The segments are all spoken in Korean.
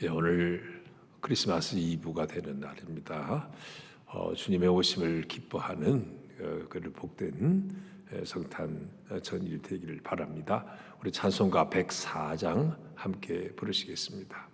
오늘 크리스마스 이브가 되는 날입니다. 주님의 오심을 기뻐하는 그를 복된 성탄 전일이 되기를 바랍니다. 우리 찬송가 104장 함께 부르시겠습니다.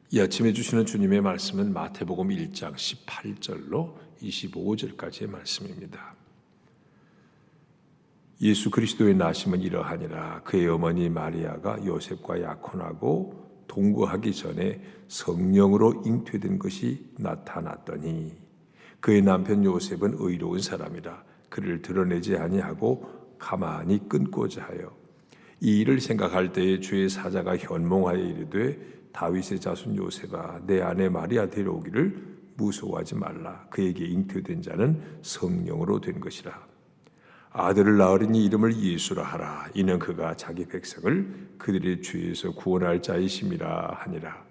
이 아침에 주시는 주님의 말씀은 마태복음 1장 18절로 25절까지의 말씀입니다. 예수 그리스도의 나심은 이러하니라. 그의 어머니 마리아가 요셉과 약혼하고 동거하기 전에 성령으로 잉태된 것이 나타났더니 그의 남편 요셉은 의로운 사람이라 그를 드러내지 아니하고 가만히 끊고자 하여 이 일을 생각할 때에 주의 사자가 현몽하여 이르되 다윗의 자손 요셉아 내 아내 마리아 데려오기를 무서워하지 말라. 그에게 잉태된 자는 성령으로 된 것이라. 아들을 낳으리니 이름을 예수라 하라. 이는 그가 자기 백성을 그들의 죄에서 구원할 자이심이라 하니라.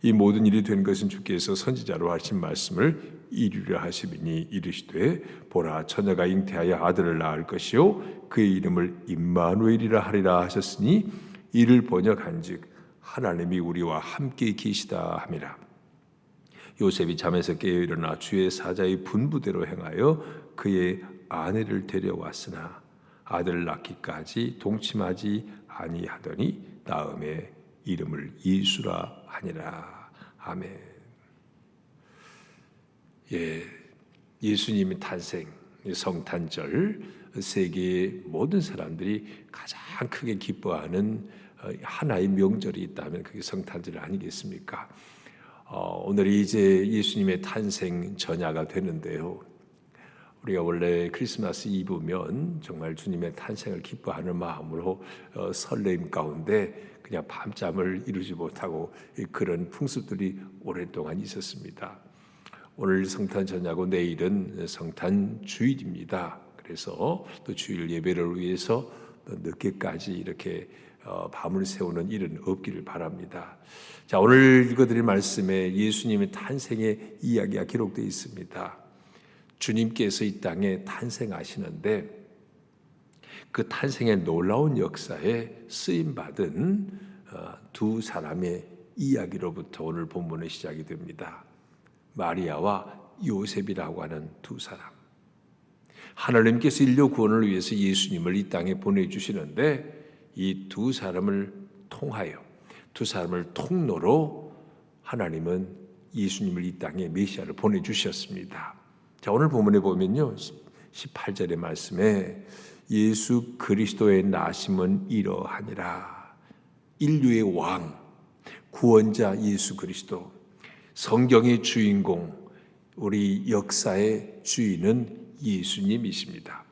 이 모든 일이 된 것은 주께서 선지자로 하신 말씀을 이루려 하심이니 이르시되 보라 처녀가 잉태하여 아들을 낳을 것이요 그의 이름을 임마누엘이라 하리라 하셨으니 이를 번역한즉 하나님이 우리와 함께 계시다 함이라. 요셉이 잠에서 깨어 일어나 주의 사자의 분부대로 행하여 그의 아내를 데려왔으나 아들을 낳기까지 동침하지 아니하더니 다음에 이름을 예수라 하니라. 아멘. 예수님의 탄생, 성탄절, 세계의 모든 사람들이 가장 크게 기뻐하는 하나의 명절이 있다면 그게 성탄절 아니겠습니까? 오늘이 이제 예수님의 탄생 전야가 되는데요. 우리가 원래 크리스마스 이브면 정말 주님의 탄생을 기뻐하는 마음으로 설렘 가운데 그냥 밤잠을 이루지 못하고 그런 풍습들이 오랫동안 있었습니다. 오늘 성탄 전야고 내일은 성탄 주일입니다. 그래서 또 주일 예배를 위해서 늦게까지 이렇게 밤을 새우는 일은 없기를 바랍니다. 자, 오늘 읽어드릴 말씀에 예수님의 탄생의 이야기가 기록되어 있습니다. 주님께서 이 땅에 탄생하시는데 그 탄생의 놀라운 역사에 쓰임받은 두 사람의 이야기로부터 오늘 본문의 시작이 됩니다. 마리아와 요셉이라고 하는 두 사람. 하나님께서 인류 구원을 위해서 예수님을 이 땅에 보내주시는데 이 두 사람을 통하여, 두 사람을 통로로 하나님은 예수님을 이 땅에 메시아를 보내주셨습니다. 자, 오늘 본문에 보면요, 18절의 말씀에 예수 그리스도의 나심은 이러하니라. 인류의 왕, 구원자 예수 그리스도, 성경의 주인공, 우리 역사의 주인은 예수님이십니다.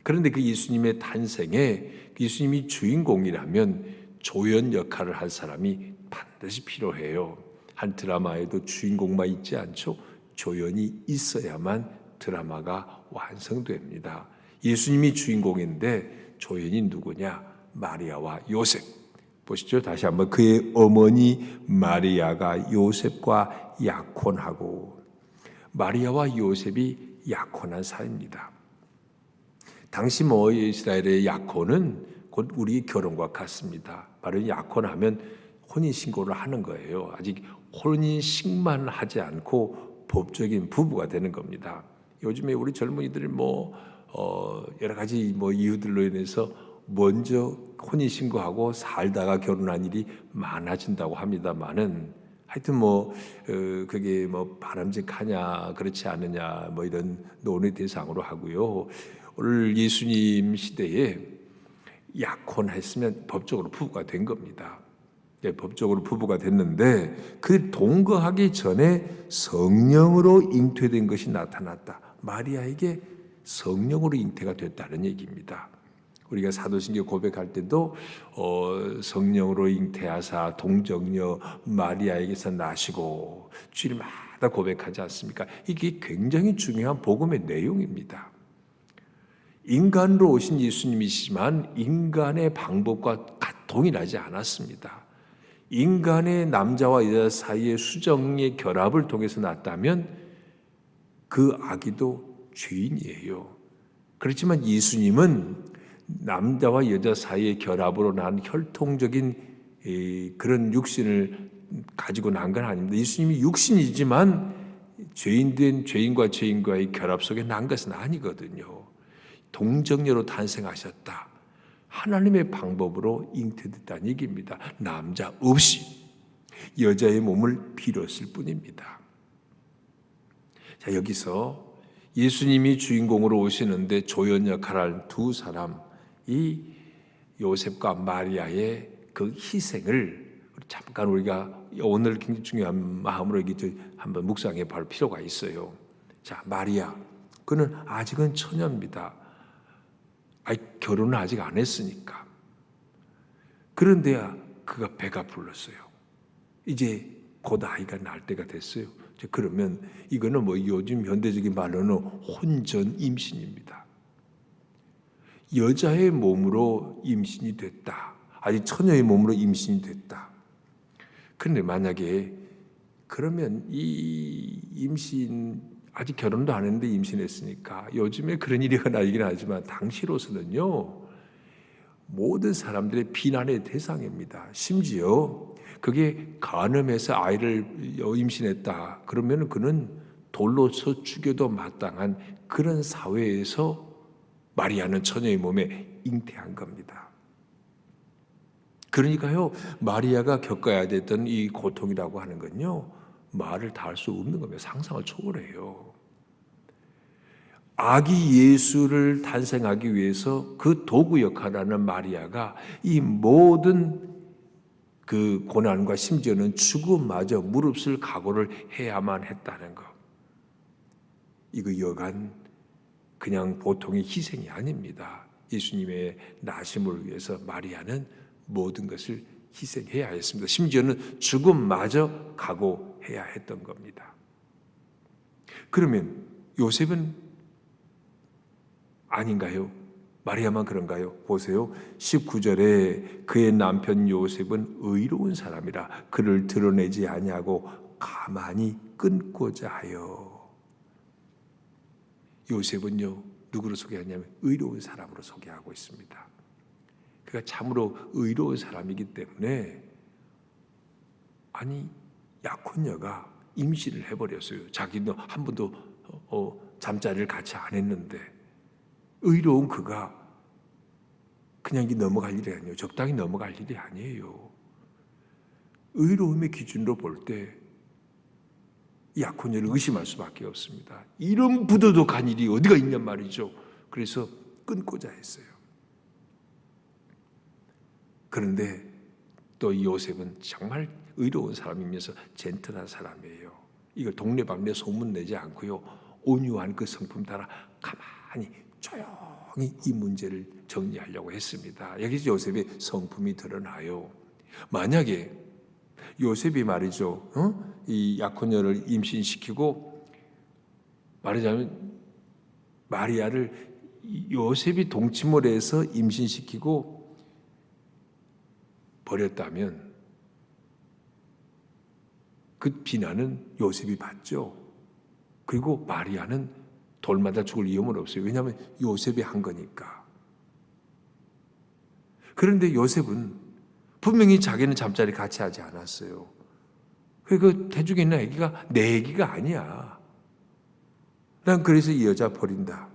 그런데 그 예수님의 탄생에 예수님이 주인공이라면 조연 역할을 할 사람이 반드시 필요해요. 한 드라마에도 주인공만 있지 않죠. 조연이 있어야만 드라마가 완성됩니다. 예수님이 주인공인데 조연이 누구냐? 마리아와 요셉. 보시죠. 다시 한번 그의 어머니 마리아가 요셉과 약혼하고, 마리아와 요셉이 약혼한 사이입니다. 당시 이스라엘의 약혼은 곧 우리 결혼과 같습니다. 바로 약혼하면 혼인신고를 하는 거예요. 아직 혼인식만 하지 않고 법적인 부부가 되는 겁니다. 요즘에 우리 젊은이들이 여러 가지 이유들로 인해서 먼저 혼인신고하고 살다가 결혼한 일이 많아진다고 합니다만은, 하여튼 그게 바람직하냐 그렇지 않느냐 이런 논의 대상으로 하고요. 오늘 예수님 시대에 약혼했으면 법적으로 부부가 된 겁니다. 법적으로 부부가 됐는데 그 동거하기 전에 성령으로 잉태된 것이 나타났다. 마리아에게 성령으로 잉태가 됐다는 얘기입니다. 우리가 사도신경 고백할 때도 성령으로 잉태하사 동정녀 마리아에게서 나시고 주일마다 고백하지 않습니까? 이게 굉장히 중요한 복음의 내용입니다. 인간으로 오신 예수님이시지만 인간의 방법과 동일하지 않았습니다. 인간의 남자와 여자 사이의 수정의 결합을 통해서 났다면 그 아기도 죄인이에요. 그렇지만 예수님은 남자와 여자 사이의 결합으로 난 혈통적인 그런 육신을 가지고 난 건 아닙니다. 예수님이 육신이지만 죄인과 죄인과의 결합 속에 난 것은 아니거든요. 동정녀로 탄생하셨다. 하나님의 방법으로 잉태됐다는 얘기입니다. 남자 없이 여자의 몸을 빌었을 뿐입니다. 자, 여기서 예수님이 주인공으로 오시는데 조연 역할을 한 두 사람, 이 요셉과 마리아의 그 희생을 잠깐 우리가 오늘 굉장히 중요한 마음으로 한번 묵상해 볼 필요가 있어요. 자, 마리아, 그는 아직은 처녀입니다. 결혼을 아직 안 했으니까. 그런데야 그가 배가 불렀어요. 이제 곧 아이가 날 때가 됐어요. 그러면 이거는 요즘 현대적인 말로는 혼전 임신입니다. 여자의 몸으로 임신이 됐다. 아직 처녀의 몸으로 임신이 됐다. 그런데 만약에 그러면 이 임신, 아직 결혼도 안 했는데 임신했으니까, 요즘에 그런 일이 흔하긴 하지만 당시로서는요 모든 사람들의 비난의 대상입니다. 심지어 그게 간음해서 아이를 임신했다 그러면 그는 돌로 쳐 죽여도 마땅한 그런 사회에서 마리아는 처녀의 몸에 잉태한 겁니다. 그러니까요, 마리아가 겪어야 됐던 이 고통이라고 하는 건요, 말을 다 할 수 없는 겁니다. 상상을 초월해요. 아기 예수를 탄생하기 위해서 그 도구 역할을 하는 마리아가 이 모든 그 고난과 심지어는 죽음마저 무릅쓸 각오를 해야만 했다는 것. 이거 여간 그냥 보통의 희생이 아닙니다. 예수님의 나심을 위해서 마리아는 모든 것을 희생해야 했습니다. 심지어는 죽음마저 각오해야 했던 겁니다. 그러면 요셉은 아닌가요? 마리아만 그런가요? 보세요. 19절에 그의 남편 요셉은 의로운 사람이라 그를 드러내지 아니하고 가만히 끊고자 하여. 요셉은요, 누구로 소개하냐면 의로운 사람으로 소개하고 있습니다. 그가 참으로 의로운 사람이기 때문에, 아니 약혼녀가 임신을 해버렸어요. 자기도 한 번도 잠자리를 같이 안 했는데 의로운 그가 그냥 넘어갈 일이 아니에요. 적당히 넘어갈 일이 아니에요. 의로움의 기준으로 볼 때 약혼녀를 의심할 수밖에 없습니다. 이런 부도덕한 일이 어디가 있냔 말이죠. 그래서 끊고자 했어요. 그런데 또 이 요셉은 정말 의로운 사람이면서 젠틀한 사람이에요. 이걸 동네방네 소문내지 않고요, 온유한 그 성품 따라 가만히 조용히 이 문제를 정리하려고 했습니다. 여기서 요셉의 성품이 드러나요. 만약에 요셉이 말이죠, 이 약혼녀를 임신시키고 말하자면 마리아를 요셉이 동침을 해서 임신시키고 버렸다면 그 비난은 요셉이 받죠. 그리고 마리아는 돌마다 죽을 위험은 없어요. 왜냐하면 요셉이 한 거니까. 그런데 요셉은 분명히 자기는 잠자리 같이 하지 않았어요. 그 태중에 있는 아기가 내 아기가 아니야. 난 그래서 이 여자 버린다.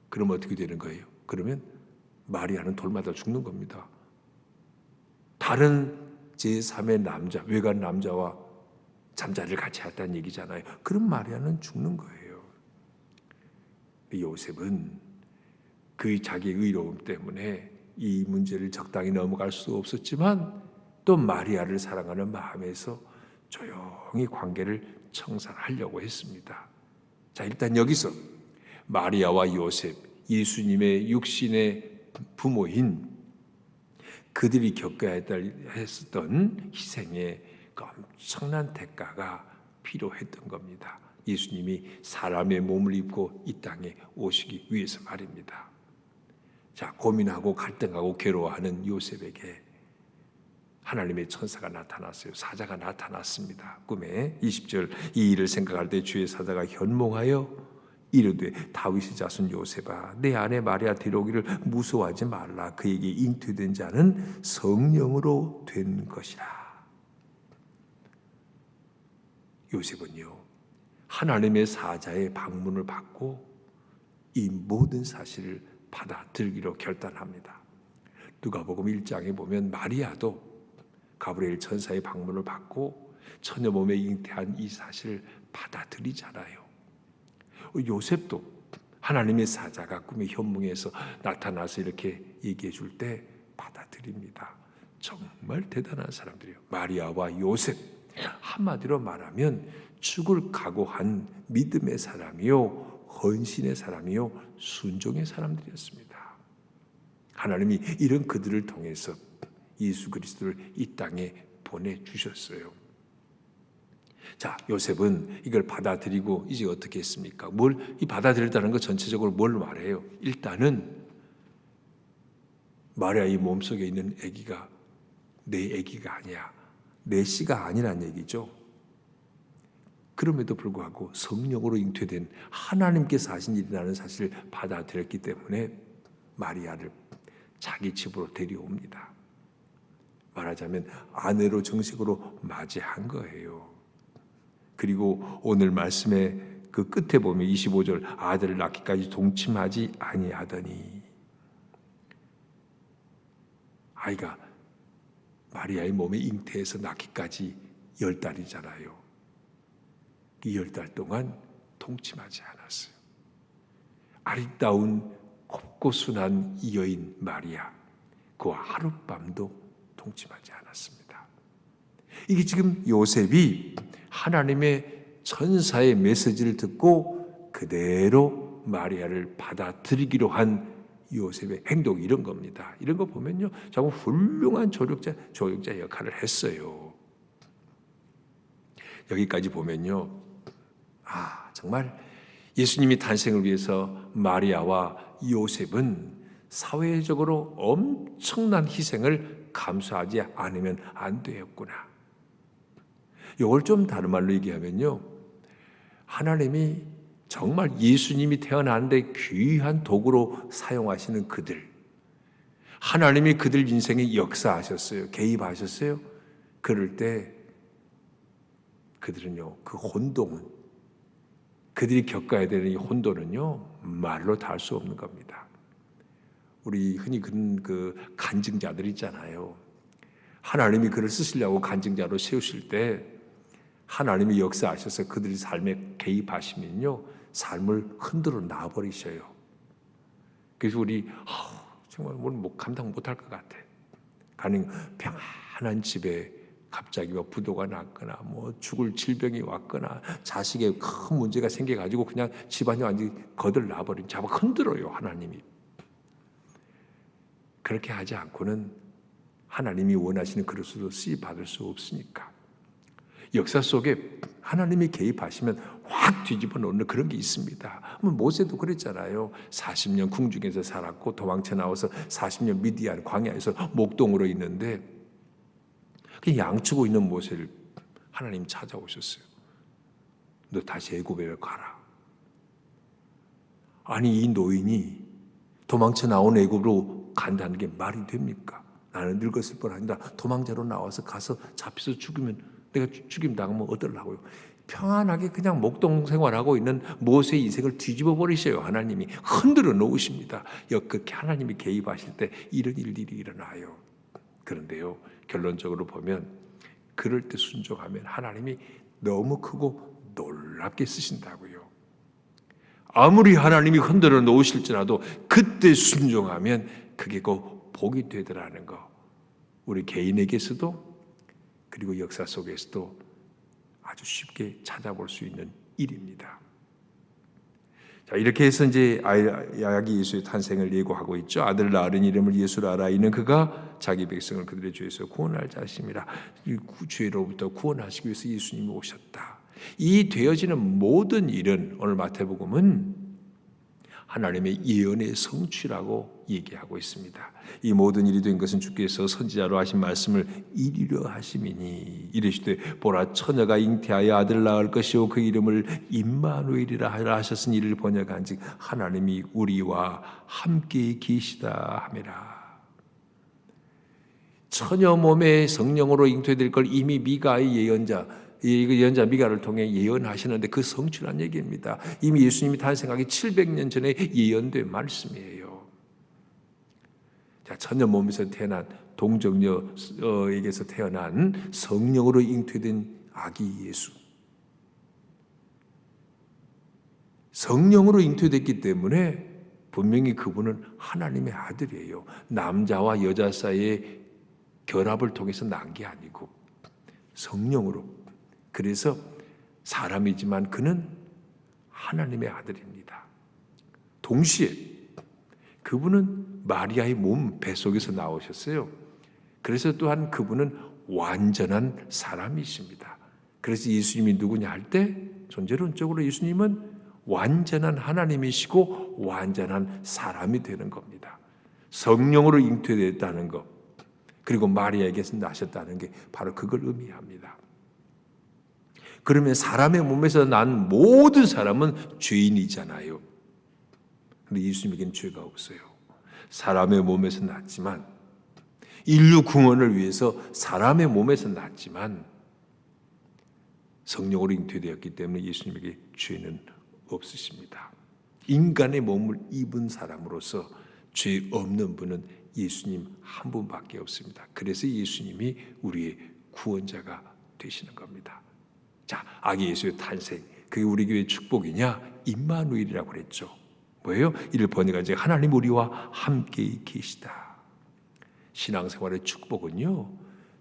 그럼 어떻게 되는 거예요? 그러면 마리아는 돌마다 죽는 겁니다. 다른 제3의 남자, 외간 남자와 잠자리를 같이 했다는 얘기잖아요. 그럼 마리아는 죽는 거예요. 요셉은 그 자기의 의로움 때문에 이 문제를 적당히 넘어갈 수 없었지만 또 마리아를 사랑하는 마음에서 조용히 관계를 청산하려고 했습니다. 자, 일단 여기서 마리아와 요셉, 예수님의 육신의 부모인 그들이 겪어야 했었던 희생의 그 엄청난 대가가 필요했던 겁니다. 예수님이 사람의 몸을 입고 이 땅에 오시기 위해서 말입니다. 자, 고민하고 갈등하고 괴로워하는 요셉에게 하나님의 천사가 나타났어요. 사자가 나타났습니다. 꿈에 20절 이 일을 생각할 때 주의 사자가 현몽하여 이르되 다윗의 자손 요셉아 내 아내 마리아 데려오기를 무서워하지 말라. 그에게 잉태된 자는 성령으로 된 것이라. 요셉은요, 하나님의 사자의 방문을 받고 이 모든 사실을 받아들이기로 결단합니다. 누가복음 1장에 보면 마리아도 가브리엘 천사의 방문을 받고 처녀 몸에 잉태한 이 사실을 받아들이잖아요. 요셉도 하나님의 사자가 꿈의 현몽에서 나타나서 이렇게 얘기해 줄 때 받아들입니다. 정말 대단한 사람들이에요. 마리아와 요셉, 한마디로 말하면 죽을 각오한 믿음의 사람이요, 헌신의 사람이요, 순종의 사람들이었습니다. 하나님이 이런 그들을 통해서 예수 그리스도를 이 땅에 보내주셨어요. 자, 요셉은 이걸 받아들이고 이제 어떻게 했습니까? 이 받아들였다는 것 전체적으로 뭘 말해요? 일단은 마리아의 몸속에 있는 아기가 내 아기가 아니야. 내 씨가 아니란 얘기죠. 그럼에도 불구하고 성령으로 잉태된 하나님께서 하신 일이라는 사실을 받아들였기 때문에 마리아를 자기 집으로 데려옵니다. 말하자면 아내로 정식으로 맞이한 거예요. 그리고 오늘 말씀에 그 끝에 보면 25절 아들을 낳기까지 동침하지 아니하더니 아이가 마리아의 몸에 잉태해서 낳기까지 10달이잖아요. 이 10달 동안 동침하지 않았어요. 아리따운 곱고 순한 이 여인 마리아, 그 하룻밤도 동침하지 않았습니다. 이게 지금 요셉이 하나님의 천사의 메시지를 듣고 그대로 마리아를 받아들이기로 한 요셉의 행동, 이런 겁니다. 이런 거 보면요, 정말 훌륭한 조력자 역할을 했어요. 여기까지 보면요, 정말 예수님이 탄생을 위해서 마리아와 요셉은 사회적으로 엄청난 희생을 감수하지 않으면 안 되었구나. 이걸 좀 다른 말로 얘기하면요, 하나님이 정말 예수님이 태어나는데 귀한 도구로 사용하시는 그들, 하나님이 그들 인생에 역사하셨어요. 개입하셨어요. 그럴 때 그들은요, 그 혼동은, 그들이 겪어야 되는 이 혼돈은요, 말로 다 할 수 없는 겁니다. 우리 흔히 그런 그 간증자들 있잖아요. 하나님이 그를 쓰시려고 간증자로 세우실 때 하나님이 역사하셔서 그들의 삶에 개입하시면요, 삶을 흔들어 놔버리셔요. 그래서 우리 정말 뭐 감당 못할 것 같아. 가령 평안한 집에 갑자기 부도가 났거나 뭐 죽을 질병이 왔거나 자식에 큰 문제가 생겨가지고 그냥 집안이 완전히 거들나버린, 잡아 흔들어요, 하나님이. 그렇게 하지 않고는 하나님이 원하시는 그릇으로 쓰임받을 수 없으니까. 역사 속에 하나님이 개입하시면 확 뒤집어 놓는 그런 게 있습니다. 모세도 그랬잖아요. 40년 궁중에서 살았고 도망쳐 나와서 40년 미디안 광야에서 목동으로 있는데 양치고 있는 모세를 하나님 찾아오셨어요. 너 다시 애굽에 가라. 아니, 이 노인이 도망쳐 나온 애굽으로 간다는 게 말이 됩니까? 나는 늙었을 뿐 아니라 도망자로 나와서 가서 잡혀서 죽으면, 내가 죽임 당하면 어떠려고요? 평안하게 그냥 목동 생활하고 있는 모세의 인생을 뒤집어 버리셔요. 하나님이 흔들어 놓으십니다. 그렇게 하나님이 개입하실 때 이런 일들이 일어나요. 그런데요, 결론적으로 보면 그럴 때 순종하면 하나님이 너무 크고 놀랍게 쓰신다고요. 아무리 하나님이 흔들어 놓으실지라도 그때 순종하면 그게 꼭 복이 되더라는 거, 우리 개인에게서도 그리고 역사 속에서도 아주 쉽게 찾아볼 수 있는 일입니다. 자, 이렇게 해서 이제 아기 예수의 탄생을 예고하고 있죠. 아들 낳으린 이름을 예수라 하라. 이는 그가 자기 백성을 그들의 죄에서 구원할 자심이라. 죄로부터 구원하시기 위해서 예수님이 오셨다. 이 되어지는 모든 일은 오늘 마태복음은 하나님의 예언의 성취라고 얘기하고 있습니다. 이 모든 일이 된 것은 주께서 선지자로 하신 말씀을 이루려 하심이니, 이르시되 보라, 처녀가 잉태하여 아들을 낳을 것이요 그 이름을 임마누엘이라 하라 하셨으니, 이를 번역한즉 하나님이 우리와 함께 계시다 함이라. 처녀 몸에 성령으로 잉태될 걸 이미 미가의 예언자 미가를 통해 예언하시는데 그 성취란 얘기입니다. 이미 예수님이 탄생하기 700년 전에 예언된 말씀이에요. 자, 처녀 몸에서 태어난 동정녀에게서 태어난 성령으로 잉태된 아기 예수. 성령으로 잉태됐기 때문에 분명히 그분은 하나님의 아들이에요. 남자와 여자 사이의 결합을 통해서 난 게 아니고 성령으로. 그래서 사람이지만 그는 하나님의 아들입니다. 동시에 그분은 마리아의 몸 뱃속에서 나오셨어요. 그래서 또한 그분은 완전한 사람이십니다. 그래서 예수님이 누구냐 할 때 존재론적으로 예수님은 완전한 하나님이시고 완전한 사람이 되는 겁니다. 성령으로 잉태됐다는 것, 그리고 마리아에게서 나셨다는 게 바로 그걸 의미합니다. 그러면 사람의 몸에서 난 모든 사람은 죄인이잖아요. 그런데 예수님에게는 죄가 없어요. 사람의 몸에서 났지만, 인류 구원을 위해서 사람의 몸에서 났지만 성령으로 잉태되었기 때문에 예수님에게 죄는 없으십니다. 인간의 몸을 입은 사람으로서 죄 없는 분은 예수님 한 분밖에 없습니다. 그래서 예수님이 우리의 구원자가 되시는 겁니다. 자, 아기 예수의 탄생, 그게 우리 교회의 축복이냐? 임마누엘이라고 그랬죠. 뭐예요? 이를 번역하자 하나님 우리와 함께 계시다. 신앙생활의 축복은요,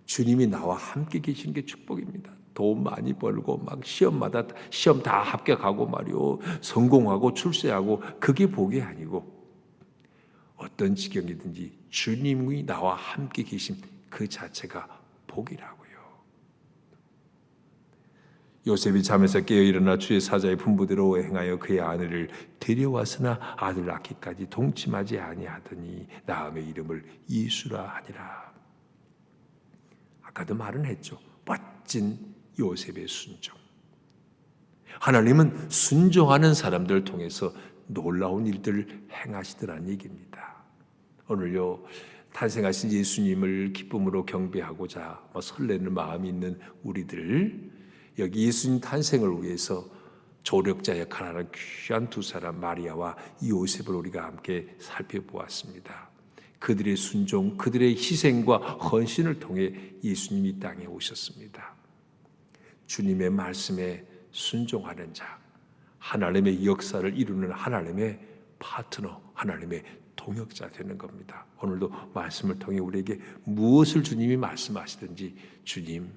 주님이 나와 함께 계시는 게 축복입니다. 돈 많이 벌고 막 시험마다 시험 다 합격하고 말이요, 성공하고 출세하고, 그게 복이 아니고 어떤 지경이든지 주님이 나와 함께 계심 그 자체가 복이라고요. 요셉이 잠에서 깨어 일어나 주의 사자의 분부대로 행하여 그의 아내를 데려왔으나 아들 낳기까지 동침하지 아니하더니 나음의 이름을 예수라 하니라. 아까도 말은 했죠. 멋진 요셉의 순종. 하나님은 순종하는 사람들을 통해서 놀라운 일들을 행하시더라는 얘기입니다. 오늘요, 탄생하신 예수님을 기쁨으로 경배하고자 설레는 마음이 있는 우리들, 여기 예수님 탄생을 위해서 조력자 역할을 하는 귀한 두 사람 마리아와 요셉을 우리가 함께 살펴보았습니다. 그들의 순종, 그들의 희생과 헌신을 통해 예수님이 이 땅에 오셨습니다. 주님의 말씀에 순종하는 자, 하나님의 역사를 이루는 하나님의 파트너, 하나님의 동역자 되는 겁니다. 오늘도 말씀을 통해 우리에게 무엇을 주님이 말씀하시든지, 주님,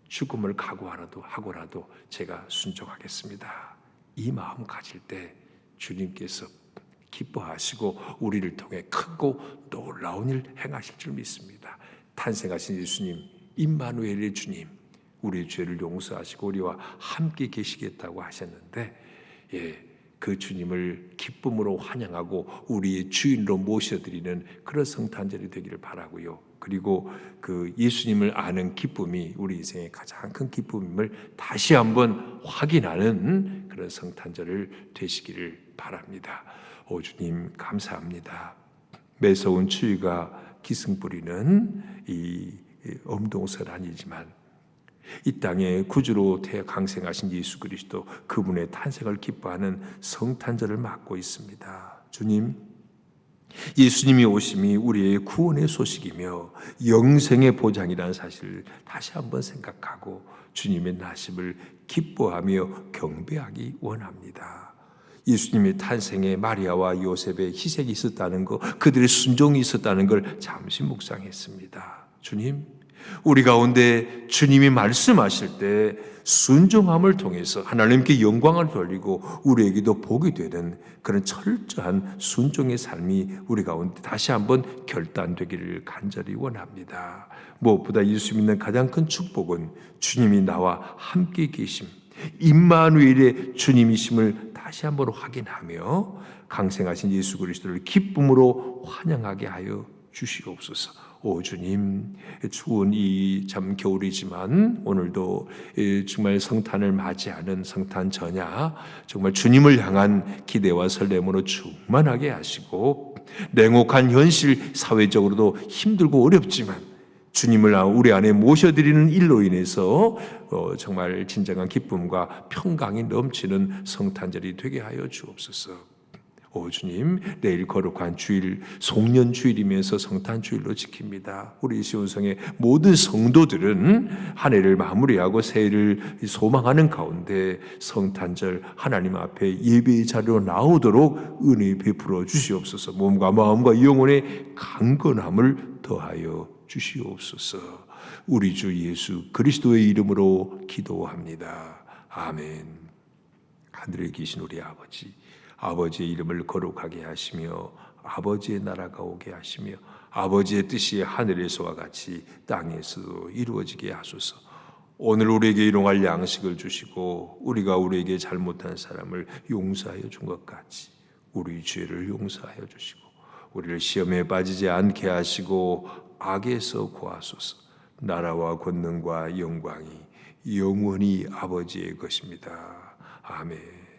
죽음을 각오하고라도 제가 순종하겠습니다. 이 마음 가질 때 주님께서 기뻐하시고 우리를 통해 크고 놀라운 일 행하실 줄 믿습니다. 탄생하신 예수님, 임마누엘의 주님, 우리의 죄를 용서하시고 우리와 함께 계시겠다고 하셨는데, 그 주님을 기쁨으로 환영하고 우리의 주인으로 모셔드리는 그런 성탄절이 되기를 바라고요. 그리고 그 예수님을 아는 기쁨이 우리 인생의 가장 큰 기쁨임을 다시 한번 확인하는 그런 성탄절을 되시기를 바랍니다. 오 주님 감사합니다. 매서운 추위가 기승 부리는 이 엄동설 아니지만 이 땅에 구주로 강생하신 예수 그리스도, 그분의 탄생을 기뻐하는 성탄절을 맞고 있습니다. 주님, 예수님이 오심이 우리의 구원의 소식이며 영생의 보장이라는 사실을 다시 한번 생각하고 주님의 나심을 기뻐하며 경배하기 원합니다. 예수님의 탄생에 마리아와 요셉의 희생이 있었다는 것, 그들의 순종이 있었다는 걸 잠시 묵상했습니다. 주님, 우리 가운데 주님이 말씀하실 때 순종함을 통해서 하나님께 영광을 돌리고 우리에게도 복이 되는 그런 철저한 순종의 삶이 우리 가운데 다시 한번 결단되기를 간절히 원합니다. 무엇보다 예수 믿는 가장 큰 축복은 주님이 나와 함께 계심, 임마누엘의 주님이심을 다시 한번 확인하며 강생하신 예수 그리스도를 기쁨으로 환영하게 하여 주시옵소서. 오 주님, 추운 이 참 겨울이지만 오늘도 정말 성탄을 맞이하는 성탄 전야, 정말 주님을 향한 기대와 설렘으로 충만하게 하시고, 냉혹한 현실, 사회적으로도 힘들고 어렵지만 주님을 우리 안에 모셔드리는 일로 인해서 정말 진정한 기쁨과 평강이 넘치는 성탄절이 되게 하여 주옵소서. 오 주님, 내일 거룩한 주일, 송년 주일이면서 성탄 주일로 지킵니다. 우리 시온성의 모든 성도들은 한 해를 마무리하고 새해를 소망하는 가운데 성탄절 하나님 앞에 예배의 자리로 나오도록 은혜 베풀어 주시옵소서. 몸과 마음과 영혼의 강건함을 더하여 주시옵소서. 우리 주 예수 그리스도의 이름으로 기도합니다. 아멘. 하늘에 계신 우리 아버지, 아버지의 이름을 거룩하게 하시며 아버지의 나라가 오게 하시며 아버지의 뜻이 하늘에서와 같이 땅에서도 이루어지게 하소서. 오늘 우리에게 일용할 양식을 주시고 우리가 우리에게 잘못한 사람을 용서하여 준 것 같이 우리 죄를 용서하여 주시고 우리를 시험에 빠지지 않게 하시고 악에서 구하소서. 나라와 권능과 영광이 영원히 아버지의 것입니다. 아멘.